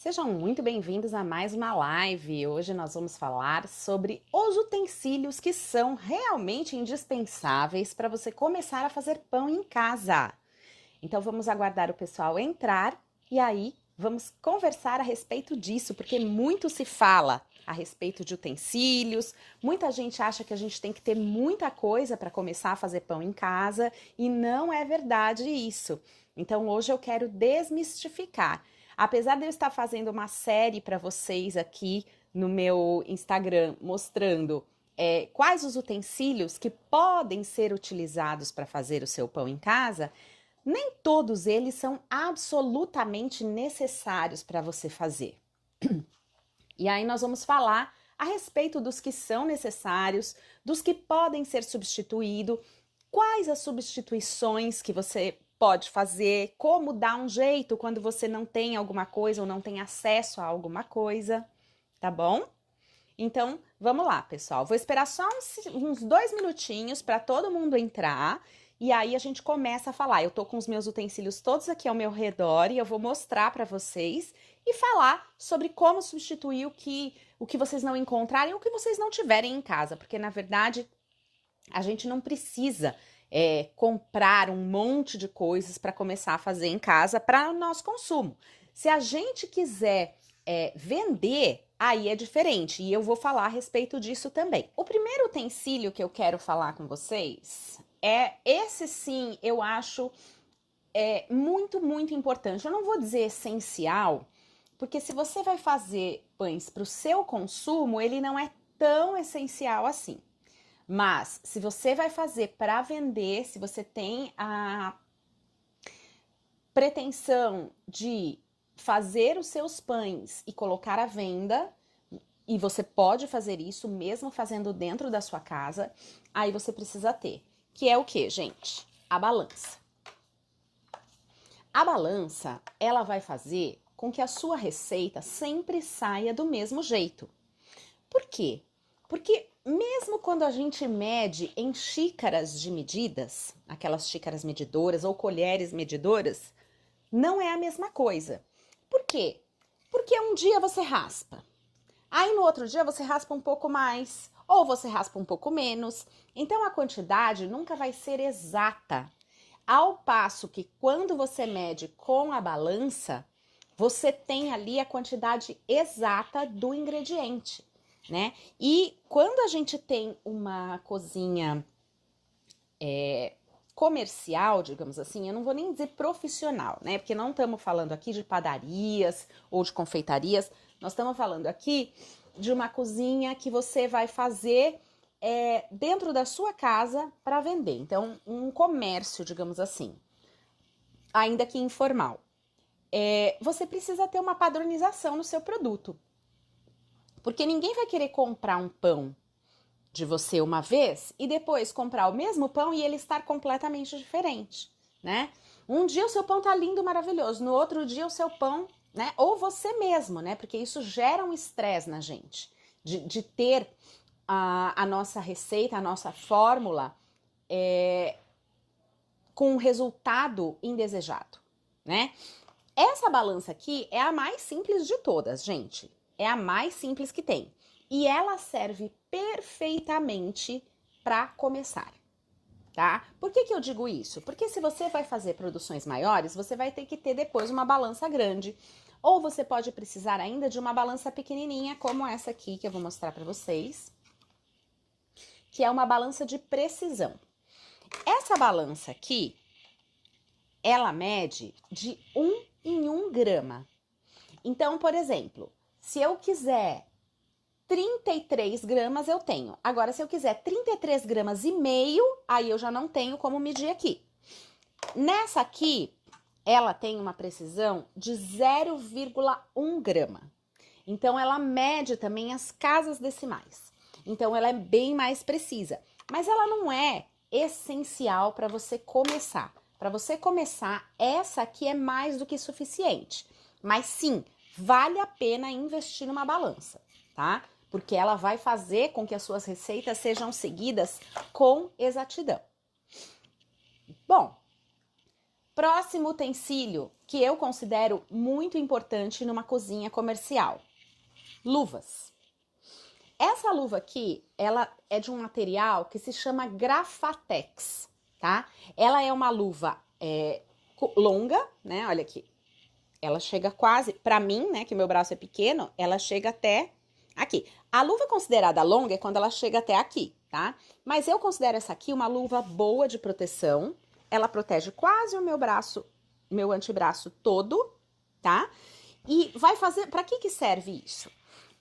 Sejam muito bem-vindos a mais uma live. Hoje nós vamos falar sobre os utensílios que são realmente indispensáveis para você começar a fazer pão em casa. Então vamos aguardar o pessoal entrar e aí vamos conversar a respeito disso, porque muito se fala a respeito de utensílios. Muita gente acha que a gente tem que ter muita coisa para começar a fazer pão em casa e não é verdade isso. Então hoje eu quero desmistificar. Apesar de eu estar fazendo uma série para vocês aqui no meu Instagram mostrando quais os utensílios que podem ser utilizados para fazer o seu pão em casa, nem todos eles são absolutamente necessários para você fazer. E aí nós vamos falar a respeito dos que são necessários, dos que podem ser substituídos, quais as substituições que você pode fazer, como dar um jeito quando você não tem alguma coisa ou não tem acesso a alguma coisa, tá bom? Então, vamos lá, pessoal. Vou esperar só uns 2 minutinhos para todo mundo entrar e aí a gente começa a falar. Eu tô com os meus utensílios todos aqui ao meu redor e eu vou mostrar para vocês e falar sobre como substituir o que vocês não encontrarem ou o que vocês não tiverem em casa, porque na verdade a gente não precisa comprar um monte de coisas para começar a fazer em casa para o nosso consumo. Se a gente quiser vender, aí é diferente e eu vou falar a respeito disso também. O primeiro utensílio que eu quero falar com vocês esse sim, eu acho muito, muito importante. Eu não vou dizer essencial, porque se você vai fazer pães para o seu consumo, ele não é tão essencial assim. Mas se você vai fazer para vender, se você tem a pretensão de fazer os seus pães e colocar à venda, e você pode fazer isso mesmo fazendo dentro da sua casa, aí você precisa ter, que é o que, gente? A balança. A balança, ela vai fazer com que a sua receita sempre saia do mesmo jeito. Por quê? Porque mesmo quando a gente mede em xícaras de medidas, aquelas xícaras medidoras ou colheres medidoras, não é a mesma coisa. Por quê? Porque um dia você raspa, aí no outro dia você raspa um pouco mais, ou você raspa um pouco menos. Então a quantidade nunca vai ser exata. Ao passo que quando você mede com a balança, você tem ali a quantidade exata do ingrediente, né? E quando a gente tem uma cozinha comercial, digamos assim, eu não vou nem dizer profissional, né? Porque não estamos falando aqui de padarias ou de confeitarias, nós estamos falando aqui de uma cozinha que você vai fazer dentro da sua casa para vender. Então, um comércio, digamos assim, ainda que informal. Você precisa ter uma padronização no seu produto. Porque ninguém vai querer comprar um pão de você uma vez e depois comprar o mesmo pão e ele estar completamente diferente, né? Um dia o seu pão tá lindo, maravilhoso, no outro dia o seu pão, né? Ou você mesmo, né? Porque isso gera um estresse na gente, de ter a nossa receita, a nossa fórmula com um resultado indesejado, né? Essa balança aqui é a mais simples de todas, gente. É a mais simples que tem. E ela serve perfeitamente para começar, tá? Por que eu digo isso? Porque se você vai fazer produções maiores, você vai ter que ter depois uma balança grande. Ou você pode precisar ainda de uma balança pequenininha, como essa aqui que eu vou mostrar para vocês, que é uma balança de precisão. Essa balança aqui, ela mede de 1 em 1 grama. Então, por exemplo, se eu quiser 33 gramas, eu tenho. Agora, se eu quiser 33 gramas e meio, aí eu já não tenho como medir aqui. Nessa aqui, ela tem uma precisão de 0,1 grama. Então, ela mede também as casas decimais. Então, ela é bem mais precisa. Mas ela não é essencial para você começar. Para você começar, essa aqui é mais do que suficiente. Mas sim, vale a pena investir numa balança, tá? Porque ela vai fazer com que as suas receitas sejam seguidas com exatidão. Bom, Próximo utensílio que eu considero muito importante numa cozinha comercial: luvas. Essa luva aqui, ela é de um material que se chama Grafatex, tá? Ela é uma luva longa, né? Olha aqui. Ela chega quase, pra mim, né, que meu braço é pequeno, ela chega até aqui. A luva considerada longa é quando ela chega até aqui, tá? Mas eu considero essa aqui uma luva boa de proteção. Ela protege quase o meu braço, meu antebraço todo, tá? E vai fazer, pra que serve isso?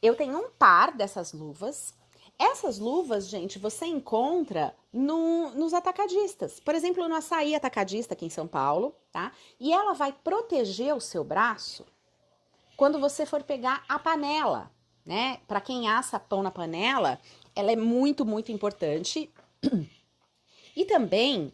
Eu tenho um par dessas luvas. Essas luvas, gente, você encontra nos atacadistas. Por exemplo, no Açaí Atacadista aqui em São Paulo, tá? E ela vai proteger o seu braço quando você for pegar a panela, né? Para quem assa pão na panela, ela é muito, muito importante. E também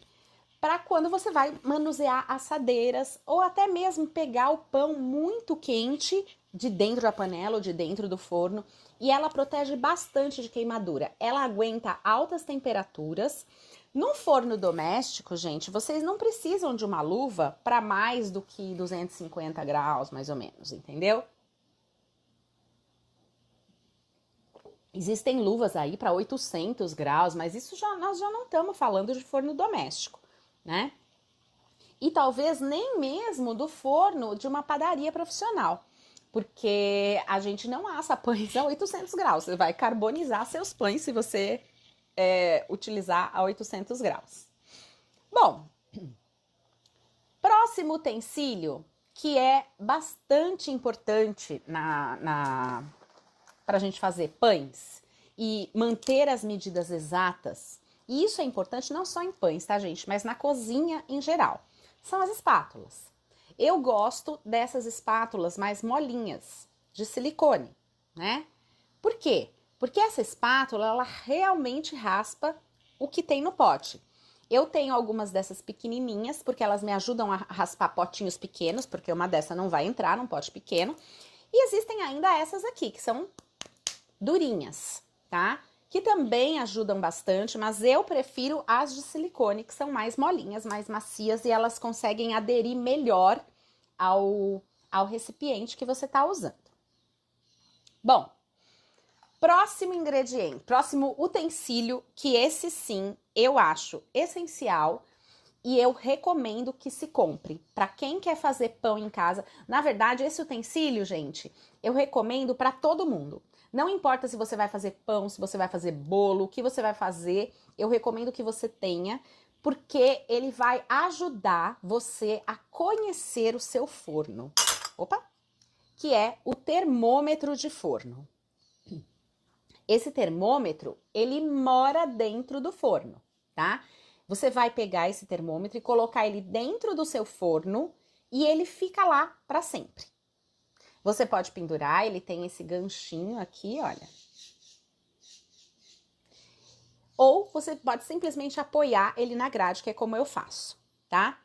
para quando você vai manusear assadeiras ou até mesmo pegar o pão muito quente de dentro da panela ou de dentro do forno, e ela protege bastante de queimadura. Ela aguenta altas temperaturas. Num forno doméstico, gente, vocês não precisam de uma luva para mais do que 250 graus, mais ou menos, entendeu? Existem luvas aí para 800 graus, mas isso nós já não estamos falando de forno doméstico, né? E talvez nem mesmo do forno de uma padaria profissional, porque a gente não assa pães a 800 graus. Você vai carbonizar seus pães se você utilizar a 800 graus. Bom, próximo utensílio que é bastante importante para a gente fazer pães e manter as medidas exatas. E isso é importante não só em pães, tá, gente? Mas na cozinha em geral. São as espátulas. Eu gosto dessas espátulas mais molinhas, de silicone, né? Por quê? Porque essa espátula, ela realmente raspa o que tem no pote. Eu tenho algumas dessas pequenininhas, porque elas me ajudam a raspar potinhos pequenos, porque uma dessa não vai entrar num pote pequeno. E existem ainda essas aqui, que são durinhas, tá? Que também ajudam bastante, mas eu prefiro as de silicone, que são mais molinhas, mais macias, e elas conseguem aderir melhor ao recipiente que você tá usando. Bom, próximo ingrediente, próximo utensílio, que esse sim eu acho essencial e eu recomendo que se compre para quem quer fazer pão em casa. Na verdade, esse utensílio, gente, eu recomendo para todo mundo. Não importa se você vai fazer pão, se você vai fazer bolo, o que você vai fazer, eu recomendo que você tenha, porque ele vai ajudar você a conhecer o seu forno. Opa! Que é o termômetro de forno. Esse termômetro, ele mora dentro do forno, tá? Você vai pegar esse termômetro e colocar ele dentro do seu forno e ele fica lá para sempre. Você pode pendurar, ele tem esse ganchinho aqui, olha. Ou você pode simplesmente apoiar ele na grade, que é como eu faço, tá?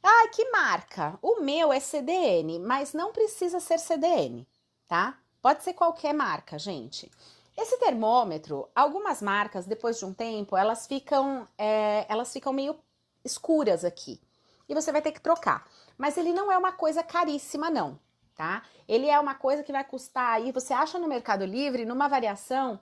Ah, que marca? O meu é CDN, mas não precisa ser CDN, tá? Pode ser qualquer marca, gente. Esse termômetro, algumas marcas, depois de um tempo, elas ficam meio escuras aqui. E você vai ter que trocar. Mas ele não é uma coisa caríssima, não, tá? Ele é uma coisa que vai custar aí, você acha no Mercado Livre, numa variação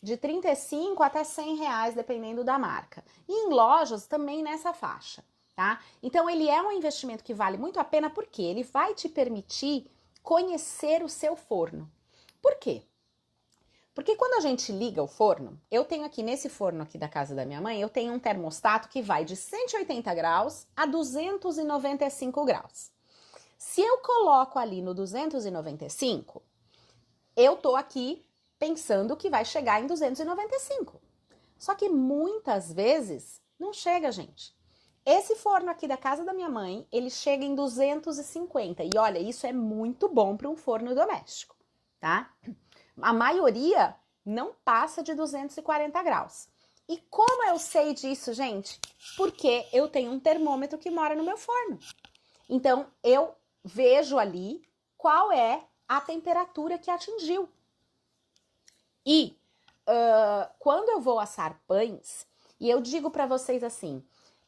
de 35 até 100 reais, dependendo da marca. E em lojas também nessa faixa, tá? Então ele é um investimento que vale muito a pena porque ele vai te permitir conhecer o seu forno. Por quê? Porque quando a gente liga o forno, eu tenho aqui nesse forno aqui da casa da minha mãe, eu tenho um termostato que vai de 180 graus a 295 graus. Se eu coloco ali no 295, eu tô aqui pensando que vai chegar em 295. Só que muitas vezes não chega, gente. Esse forno aqui da casa da minha mãe, ele chega em 250. E olha, isso é muito bom para um forno doméstico, tá? A maioria não passa de 240 graus. E como eu sei disso, gente? Porque eu tenho um termômetro que mora no meu forno. Então, eu vejo ali qual é a temperatura que atingiu. E quando eu vou assar pães, e eu digo para vocês assim,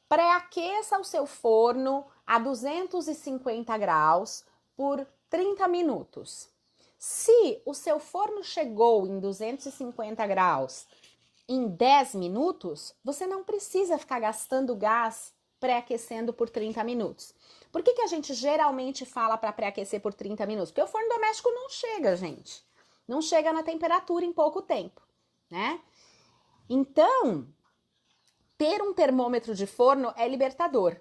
Pré-aqueça o seu forno a 250 graus por 30 minutos. Se o seu forno chegou em 250 graus em 10 minutos, você não precisa ficar gastando gás pré-aquecendo por 30 minutos. Por que a gente geralmente fala para pré-aquecer por 30 minutos? Porque o forno doméstico não chega, gente. Não chega na temperatura em pouco tempo, né? Então, ter um termômetro de forno é libertador,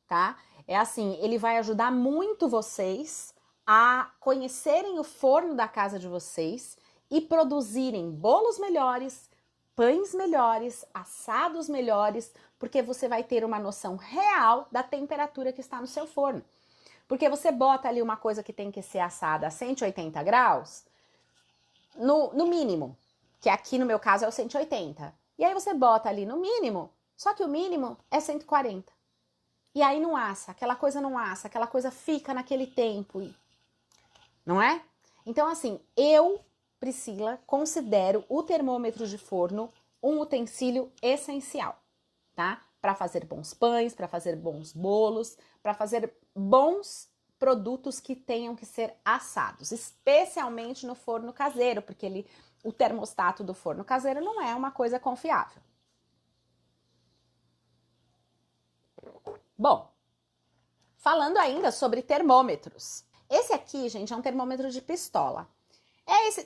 tá? É assim, ele vai ajudar muito vocês a conhecerem o forno da casa de vocês e produzirem bolos melhores, pães melhores, assados melhores, porque você vai ter uma noção real da temperatura que está no seu forno. Porque você bota ali uma coisa que tem que ser assada a 180 graus, no mínimo, que aqui no meu caso é o 180. E aí você bota ali no mínimo, só que o mínimo é 140. E aí não assa, aquela coisa não assa, aquela coisa fica naquele tempo, não é? Então assim, eu, Priscila, considero o termômetro de forno um utensílio essencial, tá? Para fazer bons pães, para fazer bons bolos, para fazer bons produtos que tenham que ser assados, especialmente no forno caseiro, porque o termostato do forno caseiro não é uma coisa confiável. Bom, falando ainda sobre termômetros. Esse aqui, gente, é um termômetro de pistola.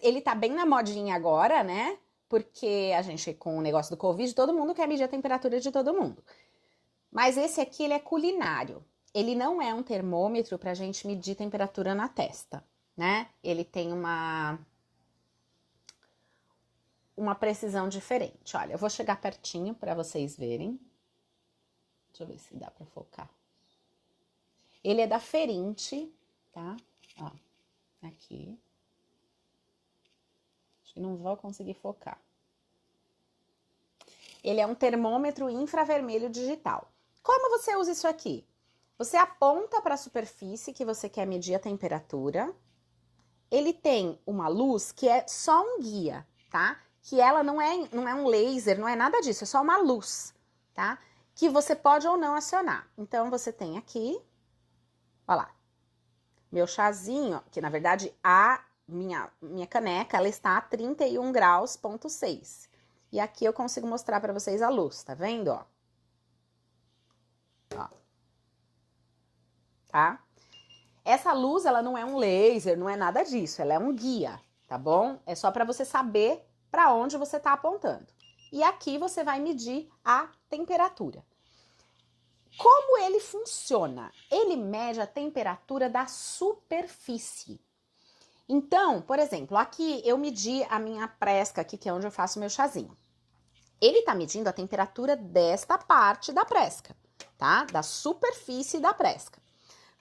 Ele tá bem na modinha agora, né? Porque a gente, com o negócio do Covid, todo mundo quer medir a temperatura de todo mundo. Mas esse aqui, ele é culinário. Ele não é um termômetro pra gente medir temperatura na testa, né? Ele tem uma precisão diferente. Olha, eu vou chegar pertinho para vocês verem. Deixa eu ver se dá para focar. Ele é da Ferinte, tá? Ó, aqui. Acho que não vou conseguir focar. Ele é um termômetro infravermelho digital. Como você usa isso aqui? Você aponta para a superfície que você quer medir a temperatura. Ele tem uma luz que é só um guia, tá? Que ela não é um laser, não é nada disso, é só uma luz, tá? Que você pode ou não acionar. Então, você tem aqui, ó lá, meu chazinho, que na verdade a minha caneca, ela está a 31 graus, ponto 6. E aqui eu consigo mostrar para vocês a luz, tá vendo, ó? Ó. Tá? Essa luz, ela não é um laser, não é nada disso, ela é um guia, tá bom? É só para você saber para onde você está apontando. E aqui você vai medir a temperatura. Como ele funciona? Ele mede a temperatura da superfície. Então, por exemplo, aqui eu medi a minha presca, aqui que é onde eu faço meu chazinho. Ele está medindo a temperatura desta parte da presca, tá? Da superfície da presca.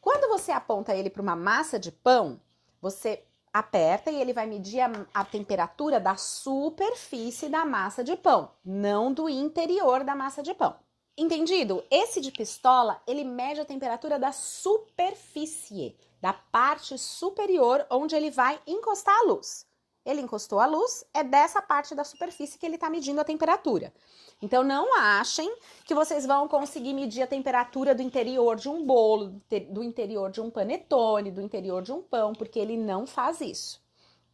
Quando você aponta ele para uma massa de pão, você aperta e ele vai medir a temperatura da superfície da massa de pão, não do interior da massa de pão. Entendido? Esse de pistola, ele mede a temperatura da superfície, da parte superior onde ele vai encostar a luz. Ele encostou a luz, é dessa parte da superfície que ele está medindo a temperatura. Então, não achem que vocês vão conseguir medir a temperatura do interior de um bolo, do interior de um panetone, do interior de um pão, porque ele não faz isso,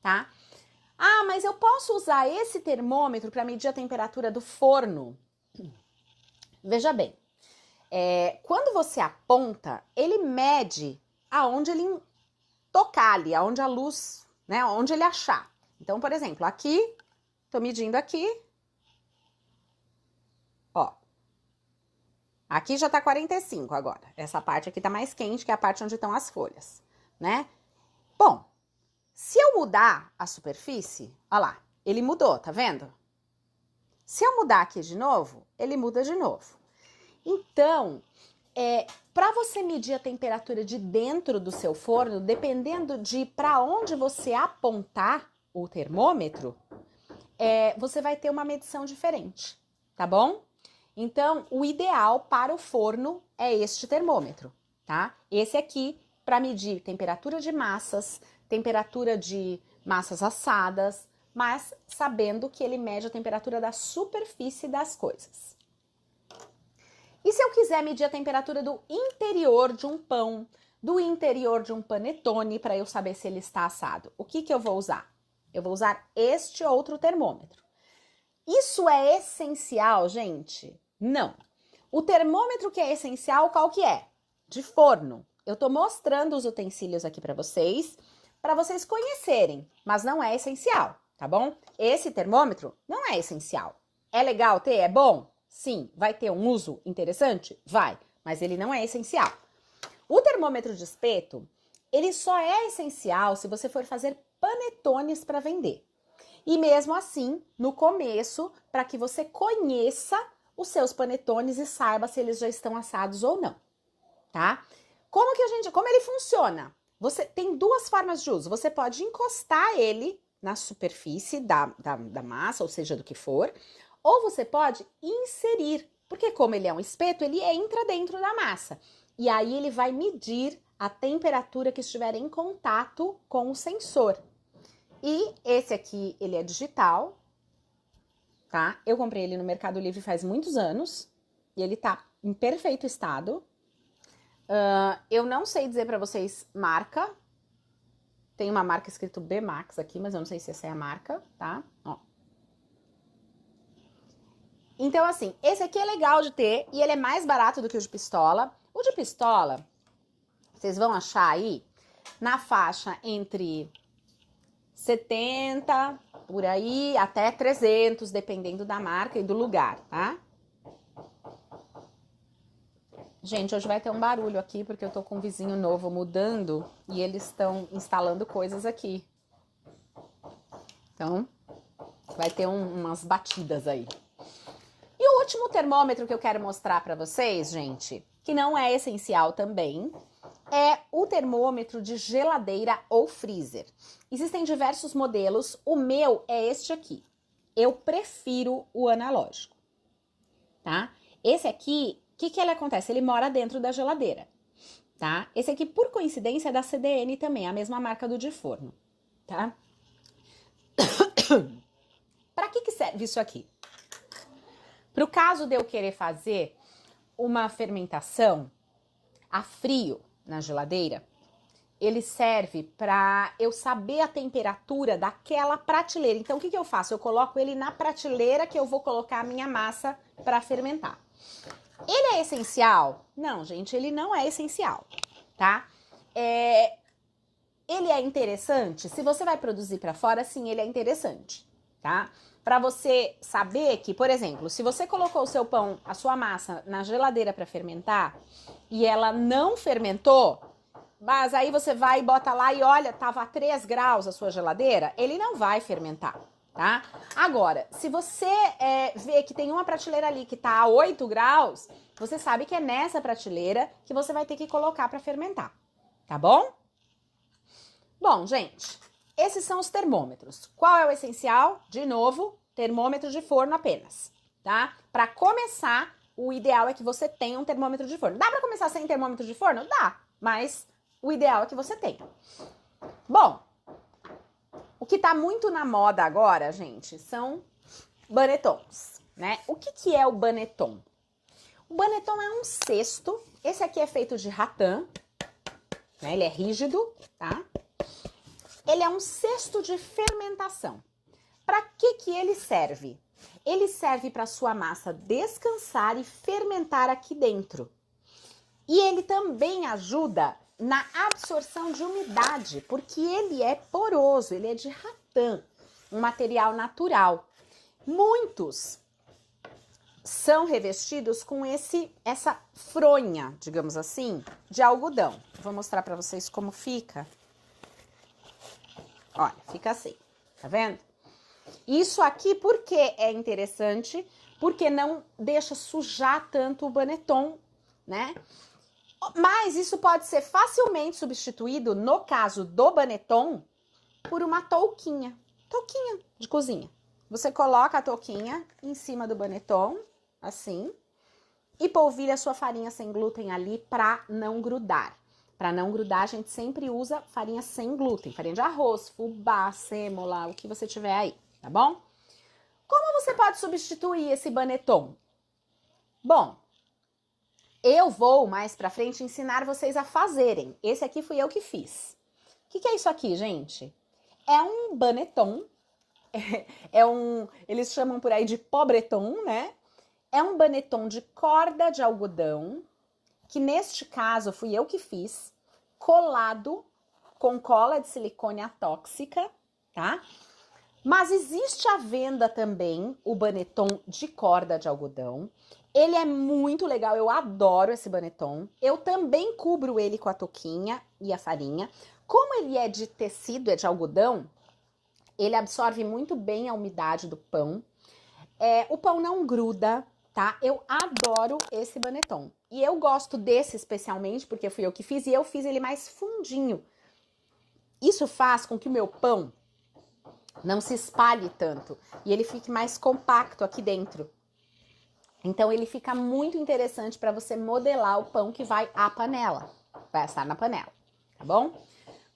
tá? Ah, mas eu posso usar esse termômetro para medir a temperatura do forno? Veja bem, quando você aponta, ele mede aonde ele tocar ali, aonde a luz, né, onde ele achar. Então, por exemplo, aqui, tô medindo aqui, ó. Aqui já tá 45 agora. Essa parte aqui tá mais quente, que é a parte onde estão as folhas, né? Bom, se eu mudar a superfície, ó lá, ele mudou, tá vendo? Se eu mudar aqui de novo, ele muda de novo. Então, para você medir a temperatura de dentro do seu forno, dependendo de para onde você apontar o termômetro, você vai ter uma medição diferente, tá bom? Então, o ideal para o forno é este termômetro, tá? Esse aqui para medir temperatura de massas assadas, mas sabendo que ele mede a temperatura da superfície das coisas. E se eu quiser medir a temperatura do interior de um pão, do interior de um panetone, para eu saber se ele está assado, o que eu vou usar? Eu vou usar este outro termômetro. Isso é essencial, gente? Não. O termômetro que é essencial, qual que é? De forno. Eu tô mostrando os utensílios aqui para vocês conhecerem, mas não é essencial, tá bom? Esse termômetro não é essencial. É legal ter? É bom? Sim. Vai ter um uso interessante? Vai, mas ele não é essencial. O termômetro de espeto, ele só é essencial se você for fazer panetones para vender. E mesmo assim, no começo, para que você conheça os seus panetones e saiba se eles já estão assados ou não, tá? Como ele funciona? Você tem duas formas de uso. Você pode encostar ele na superfície da massa, ou seja, do que for, ou você pode inserir, porque como ele é um espeto, ele entra dentro da massa. E aí ele vai medir a temperatura que estiver em contato com o sensor. E esse aqui, ele é digital, tá? Eu comprei ele no Mercado Livre faz muitos anos e ele tá em perfeito estado. Eu não sei dizer pra vocês marca. Tem uma marca escrito B-Max aqui, mas eu não sei se essa é a marca, tá? Ó. Então, assim, esse aqui é legal de ter e ele é mais barato do que o de pistola. O de pistola, vocês vão achar aí na faixa entre 70, por aí, até 300, dependendo da marca e do lugar, tá? Gente, hoje vai ter um barulho aqui, porque eu tô com um vizinho novo mudando e eles estão instalando coisas aqui. Então, vai ter umas batidas aí. E o último termômetro que eu quero mostrar pra vocês, gente, que não é essencial também, é o termômetro de geladeira ou freezer. Existem diversos modelos, o meu é este aqui. Eu prefiro o analógico, tá? Esse aqui, o que ele acontece? Ele mora dentro da geladeira, tá? Esse aqui, por coincidência, é da CDN também, a mesma marca do de forno, tá? Para que serve isso aqui? Para o caso de eu querer fazer uma fermentação a frio na geladeira, ele serve para eu saber a temperatura daquela prateleira. Então, o que eu faço? Eu coloco ele na prateleira que eu vou colocar a minha massa para fermentar. Ele é essencial? Não, gente, ele não é essencial, tá? Ele é interessante? Se você vai produzir para fora, sim, ele é interessante, tá? Para você saber que, por exemplo, se você colocou o seu pão, a sua massa na geladeira para fermentar e ela não fermentou, mas aí você vai e bota lá e olha, tava a 3 graus a sua geladeira, ele não vai fermentar, tá? Agora, se você vê que tem uma prateleira ali que tá a 8 graus, você sabe que é nessa prateleira que você vai ter que colocar para fermentar, tá bom? Bom, gente, esses são os termômetros. Qual é o essencial? De novo, termômetro de forno apenas, tá? Para começar, o ideal é que você tenha um termômetro de forno. Dá para começar sem termômetro de forno? Dá, mas o ideal é que você tenha. Bom, o que tá muito na moda agora, gente, são banetons, né? O que é o baneton? O baneton é um cesto. Esse aqui é feito de ratã, né? Ele é rígido, tá? Ele é um cesto de fermentação. Para que ele serve? Ele serve para sua massa descansar e fermentar aqui dentro. E ele também ajuda na absorção de umidade, porque ele é poroso, ele é de ratã, um material natural. Muitos são revestidos com essa fronha, digamos assim, de algodão. Vou mostrar para vocês como fica. Olha, fica assim, tá vendo? Isso aqui, por que é interessante? Porque não deixa sujar tanto o baneton, né? Mas isso pode ser facilmente substituído, no caso do baneton, por uma touquinha. Touquinha de cozinha. Você coloca a touquinha em cima do baneton, assim, e polvilha a sua farinha sem glúten ali para não grudar. Para não grudar, a gente sempre usa farinha sem glúten. Farinha de arroz, fubá, sêmola, o que você tiver aí, tá bom? Como você pode substituir esse baneton? Bom, Eu vou mais pra frente ensinar vocês a fazerem. Esse aqui fui eu que fiz. O que é isso aqui, gente? É um baneton. Eles chamam por aí de pobreton, né? É um baneton de corda de algodão, que neste caso fui eu que fiz, colado com cola de silicone atóxica, tá? Mas existe à venda também o baneton de corda de algodão. Ele é muito legal, eu adoro esse baneton. Eu também cubro ele com a touquinha e a farinha. Como ele é de tecido, é de algodão, ele absorve muito bem a umidade do pão. O pão não gruda, tá? Eu adoro esse baneton. E eu gosto desse especialmente porque fui eu que fiz e eu fiz ele mais fundinho. Isso faz com que o meu pão não se espalhe tanto e ele fique mais compacto aqui dentro. Então ele fica muito interessante para você modelar o pão que vai à panela, vai assar na panela, tá bom?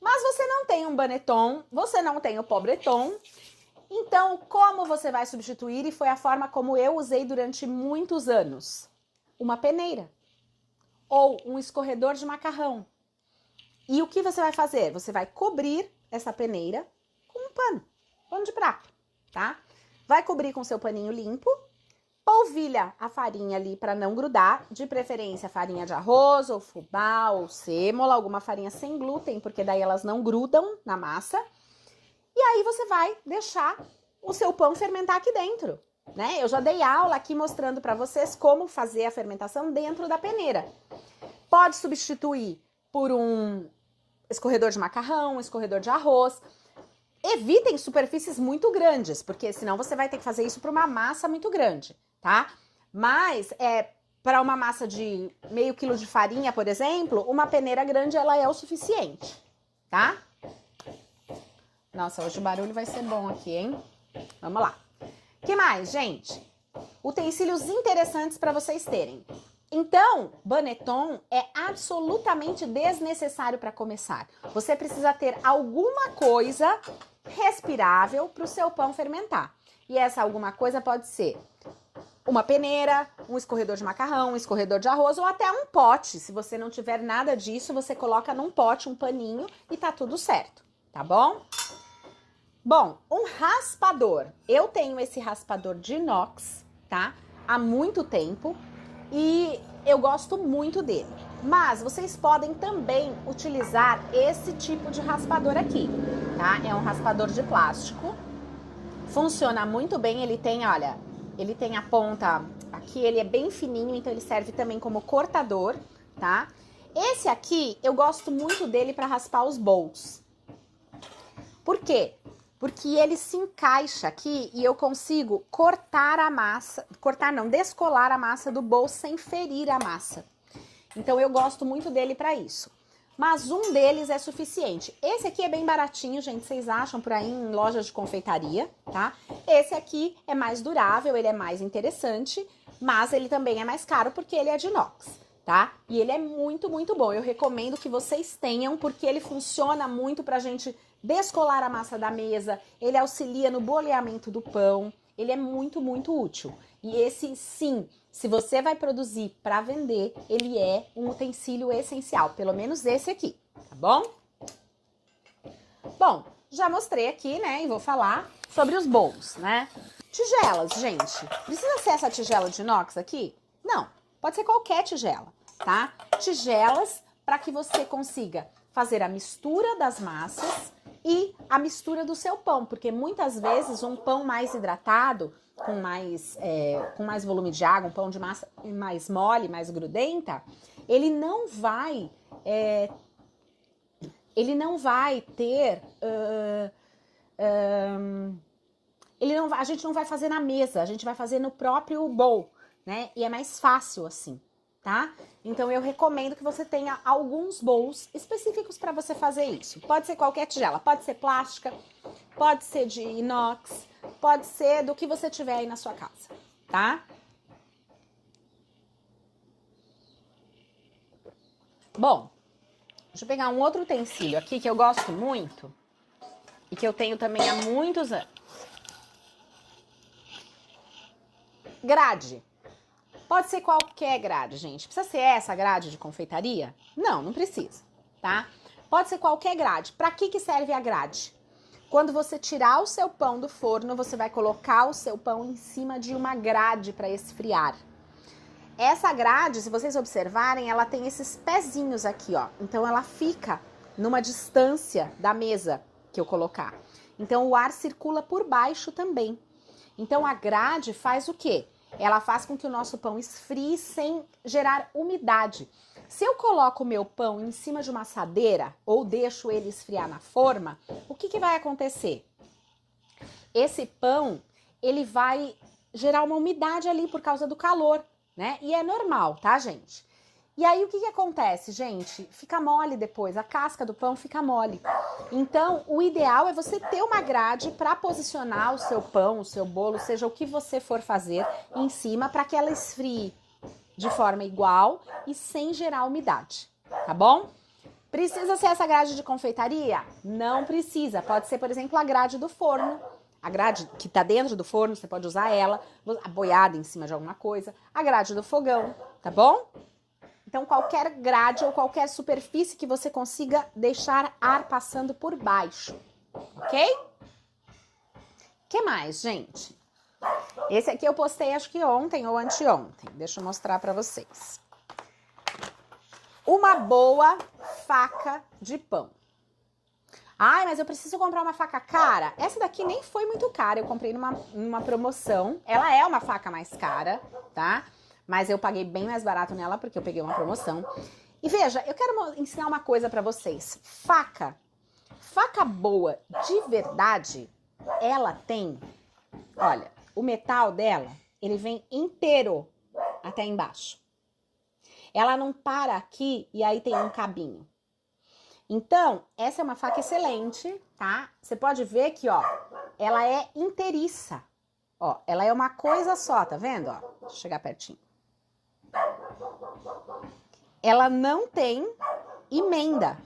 Mas você não tem um baneton, você não tem o pobreton, então como você vai substituir? E foi a forma como eu usei durante muitos anos. Uma peneira ou um escorredor de macarrão. E o que você vai fazer? Você vai cobrir essa peneira com um pano de prato, tá? Vai cobrir com seu paninho limpo, polvilha a farinha ali para não grudar, de preferência farinha de arroz, ou fubá, ou sêmola, alguma farinha sem glúten, porque daí elas não grudam na massa. E aí você vai deixar o seu pão fermentar aqui dentro, né? Eu já dei aula aqui mostrando para vocês como fazer a fermentação dentro da peneira. Pode substituir por um escorredor de macarrão, um escorredor de arroz. Evitem superfícies muito grandes, porque senão você vai ter que fazer isso para uma massa muito grande, tá? Mas para uma massa de meio quilo de farinha, por exemplo, uma peneira grande ela é o suficiente, tá? Nossa, hoje o barulho vai ser bom aqui, hein? Vamos lá. O que mais, gente? Utensílios interessantes para vocês terem. Então, baneton é absolutamente desnecessário para começar. Você precisa ter alguma coisa respirável para o seu pão fermentar. E essa alguma coisa pode ser uma peneira, um escorredor de macarrão, um escorredor de arroz ou até um pote. Se você não tiver nada disso, você coloca num pote um paninho e tá tudo certo, tá bom? Bom, um raspador. Eu tenho esse raspador de inox, tá? Há muito tempo e eu gosto muito dele. Mas vocês podem também utilizar esse tipo de raspador aqui, tá? É um raspador de plástico. Funciona muito bem, ele tem, olha, ele tem a ponta aqui, ele é bem fininho, então ele serve também como cortador, tá? Esse aqui, eu gosto muito dele para raspar os bowls. Por quê? Porque ele se encaixa aqui e eu consigo cortar a massa, descolar a massa do bowl sem ferir a massa. Então eu gosto muito dele para isso. Mas um deles é suficiente. Esse aqui é bem baratinho, gente, vocês acham por aí em lojas de confeitaria, tá? Esse aqui é mais durável, ele é mais interessante, mas ele também é mais caro porque ele é de inox, tá? E ele é muito, muito bom. Eu recomendo que vocês tenham porque ele funciona muito pra gente descolar a massa da mesa, ele auxilia no boleamento do pão, ele é muito, muito útil. E esse, sim, se você vai produzir para vender, ele é um utensílio essencial, pelo menos esse aqui, tá bom? Bom, já mostrei aqui, né, e vou falar sobre os bowls, né? Tigelas, gente, precisa ser essa tigela de inox aqui? Não, pode ser qualquer tigela, tá? Tigelas para que você consiga fazer a mistura das massas e a mistura do seu pão, porque muitas vezes um pão mais hidratado, com mais volume de água, um pão de massa mais mole, mais grudenta, ele não vai ter, a gente não vai fazer na mesa, a gente vai fazer no próprio bowl, né? E é mais fácil assim, tá? Então eu recomendo que você tenha alguns bowls específicos para você fazer isso. Pode ser qualquer tigela, pode ser plástica, pode ser de inox, pode ser do que você tiver aí na sua casa, tá? Bom, deixa eu pegar um outro utensílio aqui que eu gosto muito e que eu tenho também há muitos anos. Grade. Pode ser qualquer grade, gente. Precisa ser essa grade de confeitaria? Não, não precisa, tá? Pode ser qualquer grade. Para que serve a grade? Quando você tirar o seu pão do forno, você vai colocar o seu pão em cima de uma grade para esfriar. Essa grade, se vocês observarem, ela tem esses pezinhos aqui, ó. Então ela fica numa distância da mesa que eu colocar. Então o ar circula por baixo também. Então a grade faz o quê? Ela faz com que o nosso pão esfrie sem gerar umidade. Se eu coloco o meu pão em cima de uma assadeira ou deixo ele esfriar na forma, o que vai acontecer? Esse pão, ele vai gerar uma umidade ali por causa do calor, né? E é normal, tá, gente? E aí, o que acontece, gente? Fica mole depois, a casca do pão fica mole. Então, o ideal é você ter uma grade para posicionar o seu pão, o seu bolo, seja o que você for fazer, em cima, para que ela esfrie de forma igual e sem gerar umidade, tá bom? Precisa ser essa grade de confeitaria? Não precisa. Pode ser, por exemplo, a grade do forno. A grade que tá dentro do forno, você pode usar ela, apoiada em cima de alguma coisa. A grade do fogão, tá bom? Então, qualquer grade ou qualquer superfície que você consiga deixar ar passando por baixo, ok? Que mais, gente? Esse aqui eu postei acho que ontem ou anteontem. Deixa eu mostrar pra vocês. Uma boa faca de pão. Ai, mas eu preciso comprar uma faca cara. Essa daqui nem foi muito cara, eu comprei numa promoção. Ela é uma faca mais cara, tá? Mas eu paguei bem mais barato nela porque eu peguei uma promoção. E veja, eu quero ensinar uma coisa pra vocês. Faca boa de verdade, ela tem, olha, o metal dela, ele vem inteiro até embaixo. Ela não para aqui e aí tem um cabinho. Então, essa é uma faca excelente, tá? Você pode ver que, ó, ela é inteiriça. Ó, ela é uma coisa só, tá vendo? Ó, deixa eu chegar pertinho. Ela não tem emenda.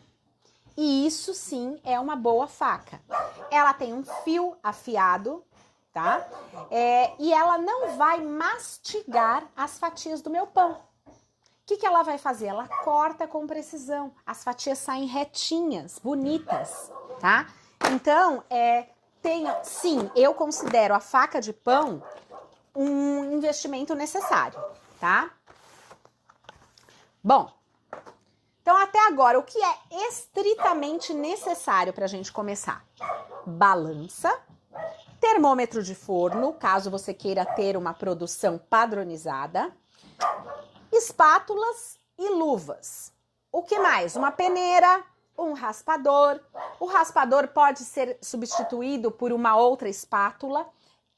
E isso sim é uma boa faca. Ela tem um fio afiado, tá? E ela não vai mastigar as fatias do meu pão. O que ela vai fazer? Ela corta com precisão. As fatias saem retinhas, bonitas, tá? Então, sim, eu considero a faca de pão um investimento necessário, tá? Bom, então até agora, o que é estritamente necessário para a gente começar? Balança, termômetro de forno, caso você queira ter uma produção padronizada, espátulas e luvas. O que mais? Uma peneira, um raspador. O raspador pode ser substituído por uma outra espátula.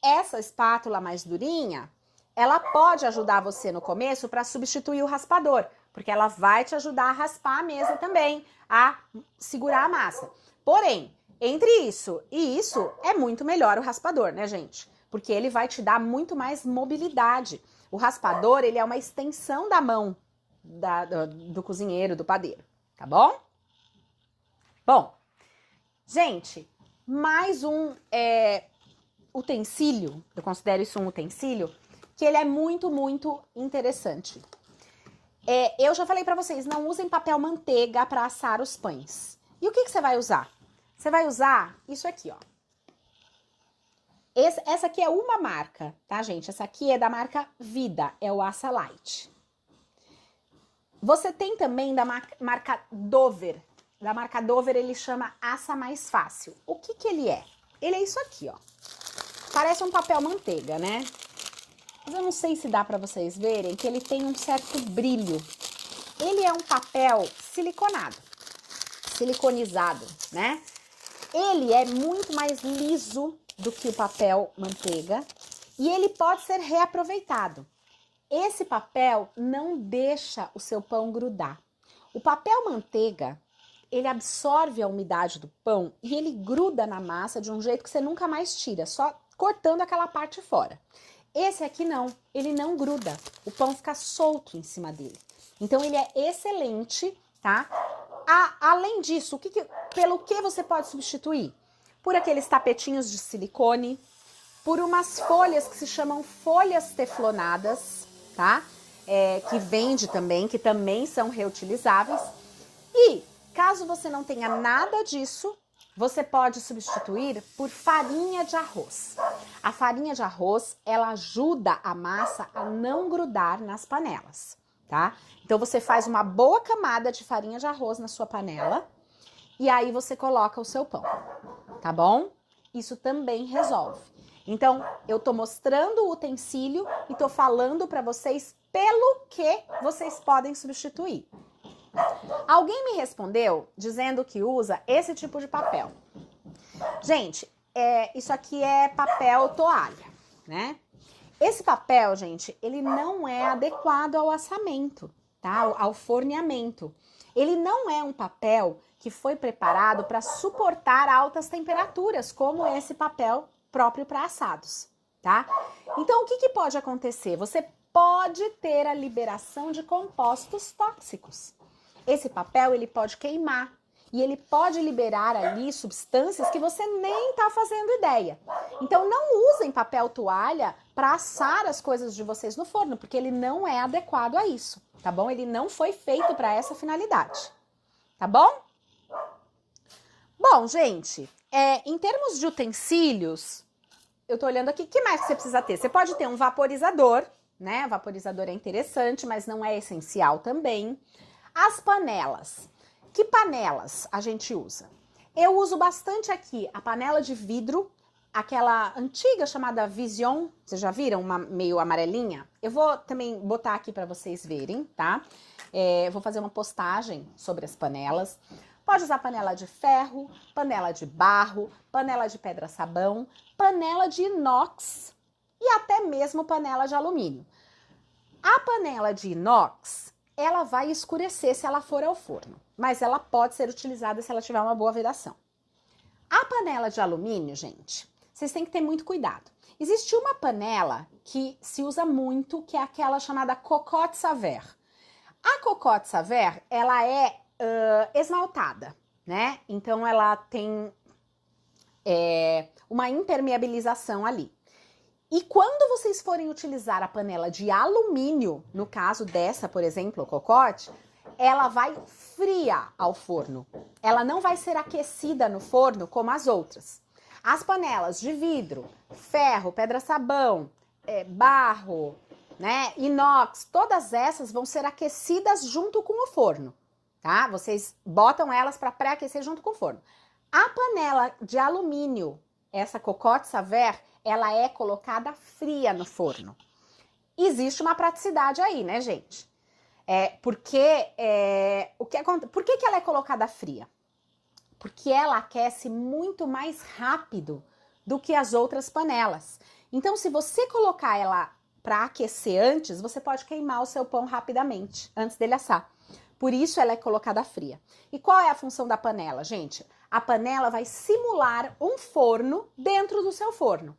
Essa espátula mais durinha, ela pode ajudar você no começo para substituir o raspador, porque ela vai te ajudar a raspar a mesa também, a segurar a massa. Porém, entre isso e isso, é muito melhor o raspador, né, gente? Porque ele vai te dar muito mais mobilidade. O raspador, ele é uma extensão da mão do cozinheiro, do padeiro, tá bom? Bom, gente, mais um utensílio, eu considero isso um utensílio, que ele é muito, muito interessante. Eu já falei pra vocês, não usem papel manteiga para assar os pães. E o que você vai usar? Você vai usar isso aqui, ó. Essa aqui é uma marca, tá, gente? Essa aqui é da marca Vida, é o Assa Light. Você tem também da marca Dover. Da marca Dover, ele chama Assa Mais Fácil. O que ele é? Ele é isso aqui, ó. Parece um papel manteiga, né? Mas eu não sei se dá pra vocês verem que ele tem um certo brilho. Ele é um papel siliconizado, né? Ele é muito mais liso do que o papel manteiga e ele pode ser reaproveitado. Esse papel não deixa o seu pão grudar. O papel manteiga, ele absorve a umidade do pão e ele gruda na massa de um jeito que você nunca mais tira, só cortando aquela parte fora. Esse aqui não, ele não gruda, o pão fica solto em cima dele. Então ele é excelente, tá? Além disso, pelo que você pode substituir? Por aqueles tapetinhos de silicone, por umas folhas que se chamam folhas teflonadas, tá? Que vende também, que também são reutilizáveis. E caso você não tenha nada disso, você pode substituir por farinha de arroz. A farinha de arroz, ela ajuda a massa a não grudar nas panelas, tá? Então você faz uma boa camada de farinha de arroz na sua panela e aí você coloca o seu pão, tá bom? Isso também resolve. Então, eu tô mostrando o utensílio e tô falando para vocês pelo que vocês podem substituir. Alguém me respondeu dizendo que usa esse tipo de papel. Gente, isso aqui é papel toalha, né? Esse papel, gente, ele não é adequado ao assamento, tá? Ao forneamento. Ele não é um papel que foi preparado para suportar altas temperaturas, como esse papel próprio para assados, tá? Então, o que pode acontecer? Você pode ter a liberação de compostos tóxicos. Esse papel, ele pode queimar e ele pode liberar ali substâncias que você nem tá fazendo ideia. Então, não usem papel toalha para assar as coisas de vocês no forno, porque ele não é adequado a isso, tá bom? Ele não foi feito para essa finalidade, tá bom? Bom, gente, em termos de utensílios, eu tô olhando aqui, o que mais que você precisa ter? Você pode ter um vaporizador, né? O vaporizador é interessante, mas não é essencial também. As panelas. Que panelas a gente usa? Eu uso bastante aqui a panela de vidro, aquela antiga chamada Vision, vocês já viram? Uma meio amarelinha. Eu vou também botar aqui para vocês verem, tá? Vou fazer uma postagem sobre as panelas. Pode usar panela de ferro, panela de barro, panela de pedra-sabão, panela de inox e até mesmo panela de alumínio. A panela de inox, ela vai escurecer se ela for ao forno, mas ela pode ser utilizada se ela tiver uma boa vedação. A panela de alumínio, gente, vocês têm que ter muito cuidado. Existe uma panela que se usa muito, que é aquela chamada Cocotte Saver. A Cocotte Saver, ela é esmaltada, né? Então ela tem uma impermeabilização ali. E quando vocês forem utilizar a panela de alumínio, no caso dessa, por exemplo, Cocotte, ela vai fria ao forno. Ela não vai ser aquecida no forno como as outras. As panelas de vidro, ferro, pedra-sabão, barro, né, inox, todas essas vão ser aquecidas junto com o forno, tá? Vocês botam elas para pré-aquecer junto com o forno. A panela de alumínio, essa Cocotte Saver, ela é colocada fria no forno. Existe uma praticidade aí, né, gente? Por que ela é colocada fria? Porque ela aquece muito mais rápido do que as outras panelas. Então, se você colocar ela para aquecer antes, você pode queimar o seu pão rapidamente, antes dele assar. Por isso ela é colocada fria. E qual é a função da panela, gente? A panela vai simular um forno dentro do seu forno.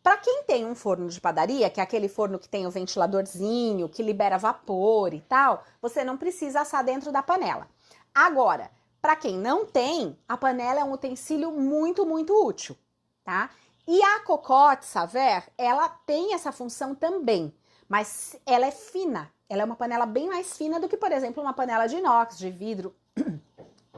Para quem tem um forno de padaria, que é aquele forno que tem o ventiladorzinho, que libera vapor e tal, você não precisa assar dentro da panela. Agora, para quem não tem, a panela é um utensílio muito, muito útil, tá? E a Cocotte Saver, ela tem essa função também, mas ela é fina. Ela é uma panela bem mais fina do que, por exemplo, uma panela de inox, de vidro,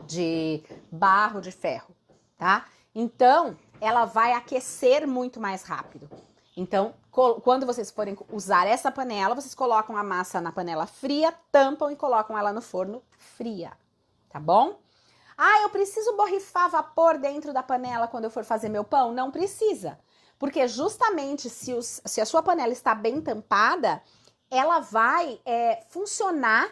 de barro, de ferro, tá? Então, ela vai aquecer muito mais rápido. Então, quando vocês forem usar essa panela, vocês colocam a massa na panela fria, tampam e colocam ela no forno fria, tá bom? Ah, eu preciso borrifar vapor dentro da panela quando eu for fazer meu pão? Não precisa, porque justamente se a sua panela está bem tampada, ela vai funcionar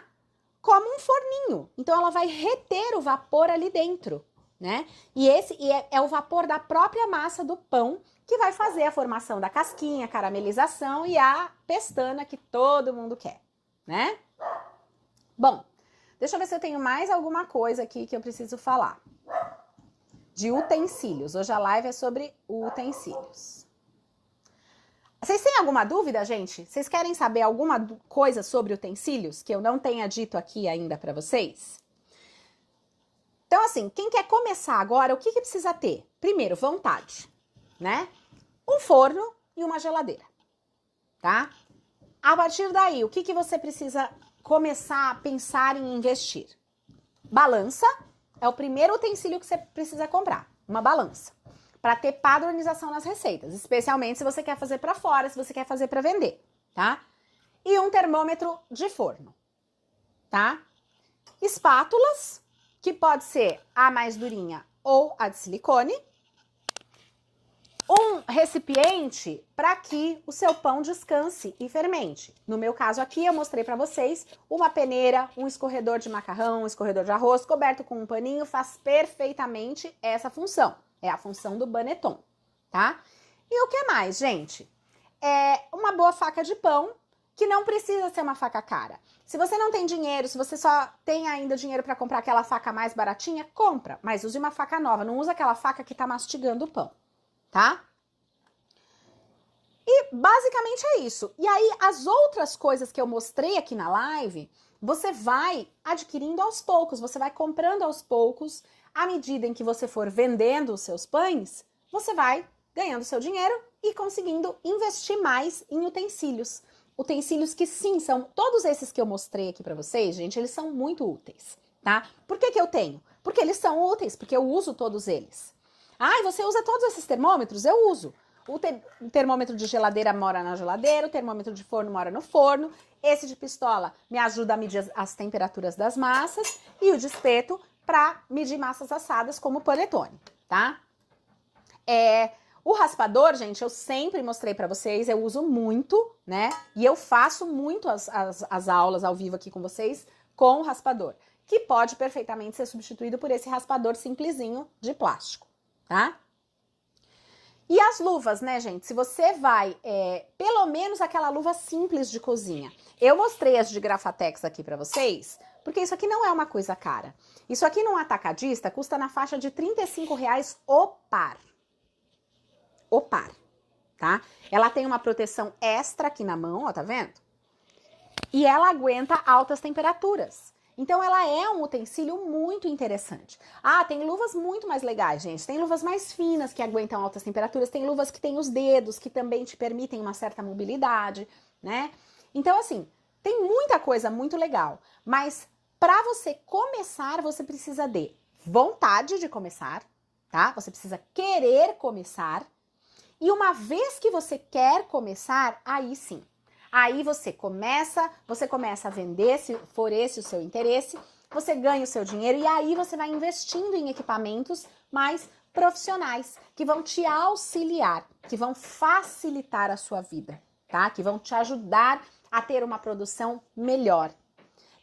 como um forninho. Então, ela vai reter o vapor ali dentro, né? E esse é o vapor da própria massa do pão que vai fazer a formação da casquinha, a caramelização e a pestana que todo mundo quer, né? Bom, deixa eu ver se eu tenho mais alguma coisa aqui que eu preciso falar. De utensílios. Hoje a live é sobre utensílios. Vocês têm alguma dúvida, gente? Vocês querem saber alguma coisa sobre utensílios que eu não tenha dito aqui ainda para vocês? Então, assim, quem quer começar agora, o que precisa ter? Primeiro, vontade, né? Um forno e uma geladeira, tá? A partir daí, o que você precisa começar a pensar em investir? Balança é o primeiro utensílio que você precisa comprar, uma balança, para ter padronização nas receitas, especialmente se você quer fazer para fora, se você quer fazer para vender, tá? E um termômetro de forno, tá? Espátulas, que pode ser a mais durinha ou a de silicone. Um recipiente para que o seu pão descanse e fermente. No meu caso aqui, eu mostrei para vocês uma peneira, um escorredor de macarrão, um escorredor de arroz, coberto com um paninho, faz perfeitamente essa função. É a função do Banetton, tá? E o que mais, gente? É uma boa faca de pão, que não precisa ser uma faca cara. Se você não tem dinheiro, se você só tem ainda dinheiro para comprar aquela faca mais baratinha, compra, mas use uma faca nova, não usa aquela faca que tá mastigando o pão, tá? E basicamente é isso. E aí, as outras coisas que eu mostrei aqui na live, você vai adquirindo aos poucos, você vai comprando aos poucos. À medida em que você for vendendo os seus pães, você vai ganhando seu dinheiro e conseguindo investir mais em utensílios. Utensílios que sim, são todos esses que eu mostrei aqui pra vocês, gente, eles são muito úteis, tá? Por que eu tenho? Porque eles são úteis, porque eu uso todos eles. Ah, e você usa todos esses termômetros? Eu uso. O termômetro de geladeira mora na geladeira, o termômetro de forno mora no forno, esse de pistola me ajuda a medir as temperaturas das massas e o de espeto para medir massas assadas como o panetone, tá? O raspador, gente, eu sempre mostrei para vocês, eu uso muito, né? E eu faço muito as aulas ao vivo aqui com vocês com o raspador, que pode perfeitamente ser substituído por esse raspador simplesinho de plástico, tá? E as luvas, né, gente? Se você vai, pelo menos aquela luva simples de cozinha. Eu mostrei as de Grafatex aqui pra vocês, porque isso aqui não é uma coisa cara. Isso aqui num atacadista custa na faixa de R$35 o par. O par, tá? Ela tem uma proteção extra aqui na mão, ó, tá vendo? E ela aguenta altas temperaturas. Então, ela é um utensílio muito interessante. Ah, tem luvas muito mais legais, gente. Tem luvas mais finas que aguentam altas temperaturas. Tem luvas que têm os dedos, que também te permitem uma certa mobilidade, né? Então, assim, tem muita coisa muito legal. Mas, para você começar, você precisa de vontade de começar, tá? Você precisa querer começar. E uma vez que você quer começar, aí sim. Aí você começa a vender, se for esse o seu interesse, você ganha o seu dinheiro e aí você vai investindo em equipamentos mais profissionais, que vão te auxiliar, que vão facilitar a sua vida, tá? Que vão te ajudar a ter uma produção melhor.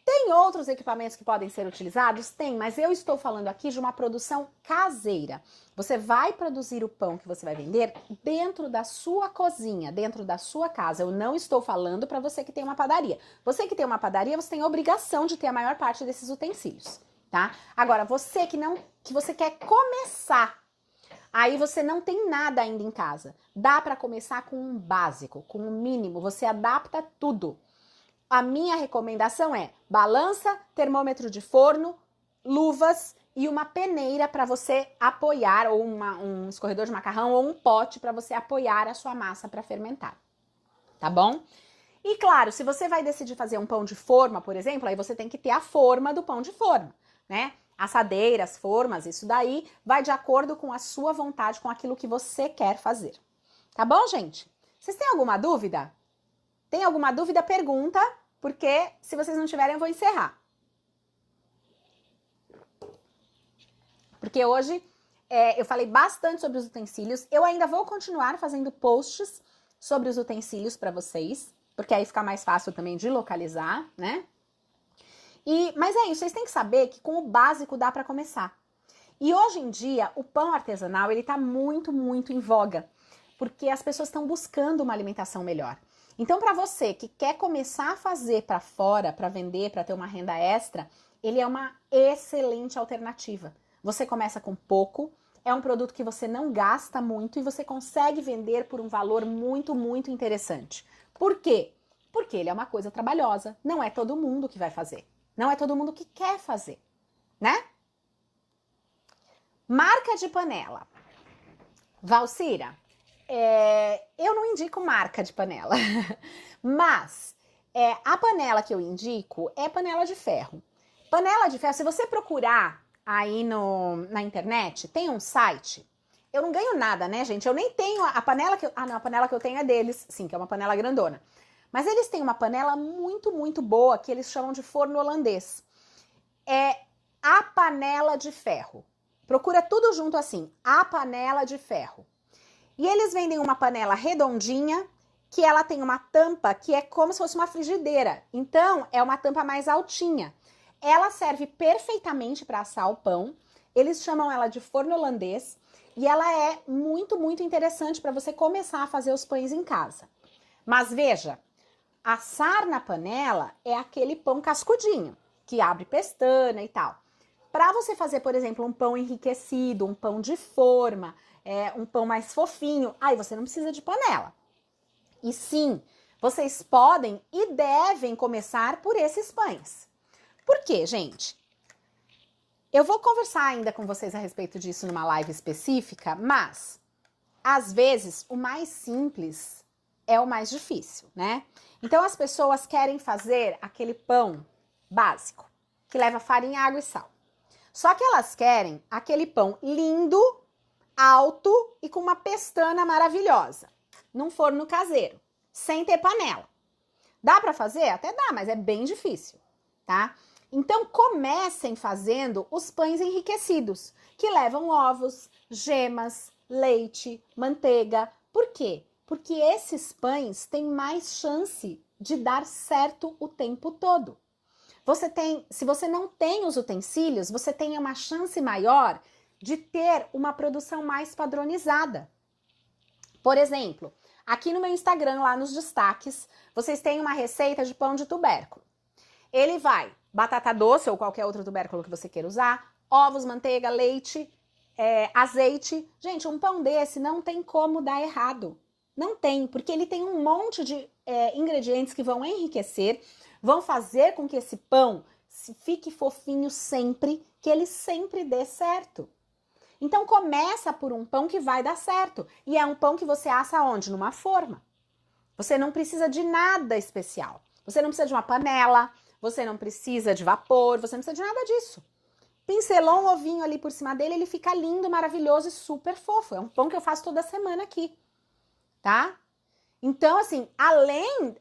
Tem outros equipamentos que podem ser utilizados? Tem, mas eu estou falando aqui de uma produção caseira. Você vai produzir o pão que você vai vender dentro da sua cozinha, dentro da sua casa. Eu não estou falando para você que tem uma padaria. Você que tem uma padaria, você tem a obrigação de ter a maior parte desses utensílios, tá? Agora, você que você quer começar, aí você não tem nada ainda em casa. Dá para começar com um básico, com um mínimo. Você adapta tudo. A minha recomendação é balança, termômetro de forno, luvas e uma peneira para você apoiar, ou um escorredor de macarrão, ou um pote para você apoiar a sua massa para fermentar, tá bom? E claro, se você vai decidir fazer um pão de forma, por exemplo, aí você tem que ter a forma do pão de forma, né? Assadeiras, formas, isso daí vai de acordo com a sua vontade, com aquilo que você quer fazer. Tá bom, gente? Vocês têm alguma dúvida? Tem alguma dúvida? Pergunta, porque se vocês não tiverem, eu vou encerrar. Porque hoje eu falei bastante sobre os utensílios. Eu ainda vou continuar fazendo posts sobre os utensílios para vocês, porque aí fica mais fácil também de localizar, né? Mas é isso, vocês têm que saber que com o básico dá para começar. E hoje em dia, o pão artesanal, ele tá muito, muito em voga, porque as pessoas estão buscando uma alimentação melhor. Então, para você que quer começar a fazer para fora, para vender, para ter uma renda extra, ele é uma excelente alternativa. Você começa com pouco, é um produto que você não gasta muito e você consegue vender por um valor muito, muito interessante. Por quê? Porque ele é uma coisa trabalhosa, não é todo mundo que vai fazer. Não é todo mundo que quer fazer, né? Marca de panela. Valcira, eu não indico marca de panela, mas a panela que eu indico é panela de ferro. Panela de ferro, se você procurar aí na internet, tem um site. Eu não ganho nada, né, gente? Eu nem tenho a panela que não, a panela que eu tenho é deles, sim, que é uma panela grandona. Mas eles têm uma panela muito, muito boa que eles chamam de forno holandês. É a panela de ferro. Procura tudo junto assim, a panela de ferro. E eles vendem uma panela redondinha, que ela tem uma tampa que é como se fosse uma frigideira. Então, é uma tampa mais altinha. Ela serve perfeitamente para assar o pão. Eles chamam ela de forno holandês. E ela é muito, muito interessante para você começar a fazer os pães em casa. Mas veja, assar na panela é aquele pão cascudinho, que abre pestana e tal. Para você fazer, por exemplo, um pão enriquecido, um pão de forma, um pão mais fofinho, aí você não precisa de panela. E sim, vocês podem e devem começar por esses pães. Por quê, gente? Eu vou conversar ainda com vocês a respeito disso numa live específica, mas às vezes o mais simples é o mais difícil, né? Então as pessoas querem fazer aquele pão básico, que leva farinha, água e sal. Só que elas querem aquele pão lindo, alto e com uma pestana maravilhosa, num forno caseiro, sem ter panela. Dá para fazer? Até dá, mas é bem difícil, tá? Então comecem fazendo os pães enriquecidos, que levam ovos, gemas, leite, manteiga. Por quê? Porque esses pães têm mais chance de dar certo o tempo todo. Se você não tem os utensílios, você tem uma chance maior de ter uma produção mais padronizada. Por exemplo, aqui no meu Instagram, lá nos destaques, vocês têm uma receita de pão de tubérculo. Ele vai batata doce ou qualquer outro tubérculo que você queira usar, ovos, manteiga, leite, azeite. Gente, um pão desse não tem como dar errado. Não tem, porque ele tem um monte de ingredientes que vão enriquecer, vão fazer com que esse pão fique fofinho sempre, que ele sempre dê certo. Então começa por um pão que vai dar certo. E é um pão que você assa onde? Numa forma. Você não precisa de nada especial. Você não precisa de uma panela, você não precisa de vapor, você não precisa de nada disso. Pincelou um ovinho ali por cima dele, ele fica lindo, maravilhoso e super fofo. É um pão que eu faço toda semana aqui, tá? Então, assim, além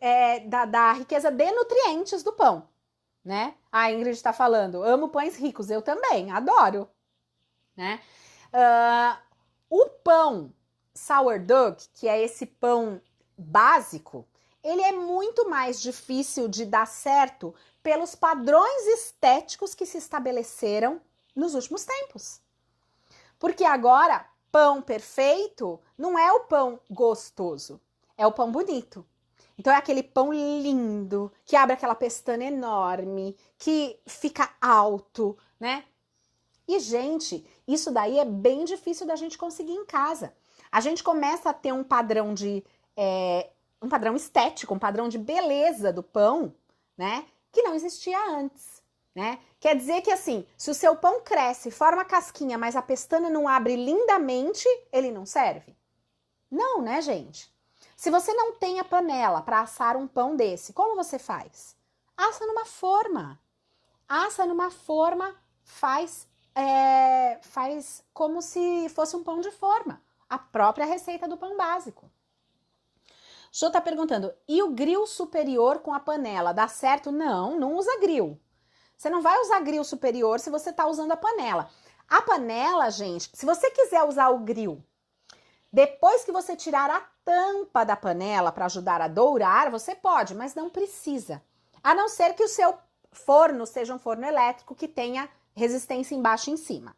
da riqueza de nutrientes do pão, né? A Ingrid está falando, amo pães ricos, eu também, adoro, né? O pão sourdough, que é esse pão básico, ele é muito mais difícil de dar certo pelos padrões estéticos que se estabeleceram nos últimos tempos. Porque agora, pão perfeito não é o pão gostoso, é o pão bonito. Então é aquele pão lindo, que abre aquela pestana enorme, que fica alto, né? E, gente, isso daí é bem difícil da gente conseguir em casa. A gente começa a ter um padrão um padrão estético, um padrão de beleza do pão, né? Que não existia antes, né? Quer dizer que, assim, se o seu pão cresce, forma casquinha, mas a pestana não abre lindamente, ele não serve? Não, né, gente? Se você não tem a panela para assar um pão desse, como você faz? Assa numa forma. Assa numa forma, faz como se fosse um pão de forma. A própria receita do pão básico. Jô tá perguntando, e o grill superior com a panela, dá certo? Não, não usa grill. Você não vai usar grill superior se você tá usando a panela. A panela, gente, se você quiser usar o grill, depois que você tirar a tampa da panela para ajudar a dourar, você pode, mas não precisa. A não ser que o seu forno seja um forno elétrico que tenha resistência embaixo e em cima,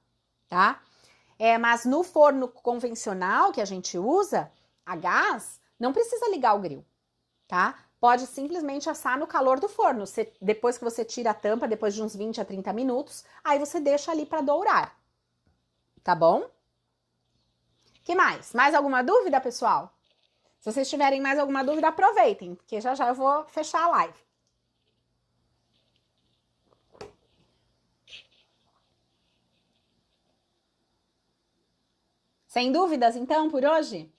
tá? Mas no forno convencional que a gente usa, a gás, não precisa ligar o grill, tá? Pode simplesmente assar no calor do forno. Depois que você tira a tampa, depois de uns 20 a 30 minutos, aí você deixa ali para dourar, tá bom? Que mais? Mais alguma dúvida, pessoal? Se vocês tiverem mais alguma dúvida, aproveitem, porque já já eu vou fechar a live. Sem dúvidas, então, por hoje?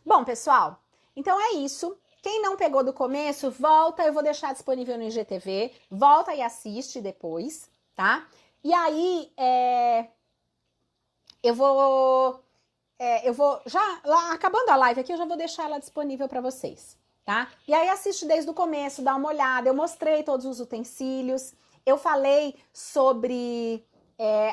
Bom, pessoal, então é isso. Quem não pegou do começo, volta, eu vou deixar disponível no IGTV, volta e assiste depois, tá? E aí, eu vou já, lá, acabando a live aqui, eu já vou deixar ela disponível para vocês, tá? E aí assiste desde o começo, dá uma olhada, eu mostrei todos os utensílios, eu falei sobre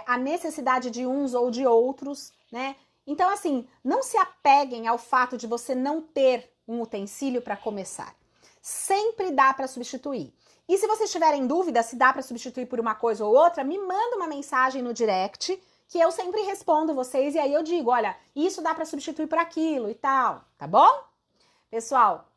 a necessidade de uns ou de outros, né? Então, assim, não se apeguem ao fato de você não ter um utensílio para começar. Sempre dá para substituir. E se vocês tiverem dúvida se dá para substituir por uma coisa ou outra, me manda uma mensagem no direct, que eu sempre respondo vocês e aí eu digo, olha, isso dá para substituir por aquilo e tal, tá bom? Pessoal,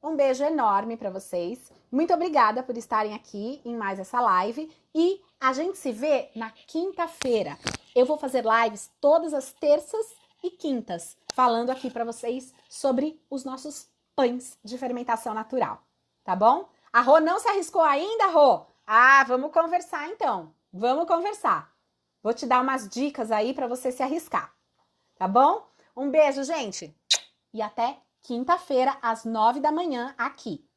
um beijo enorme para vocês. Muito obrigada por estarem aqui em mais essa live e a gente se vê na quinta-feira. Eu vou fazer lives todas as terças e quintas, falando aqui para vocês sobre os nossos pães de fermentação natural, tá bom? A Rô não se arriscou ainda, Rô? Ah, vamos conversar então. Vamos conversar. Vou te dar umas dicas aí para você se arriscar, tá bom? Um beijo, gente, e até quinta-feira às 9 da manhã aqui.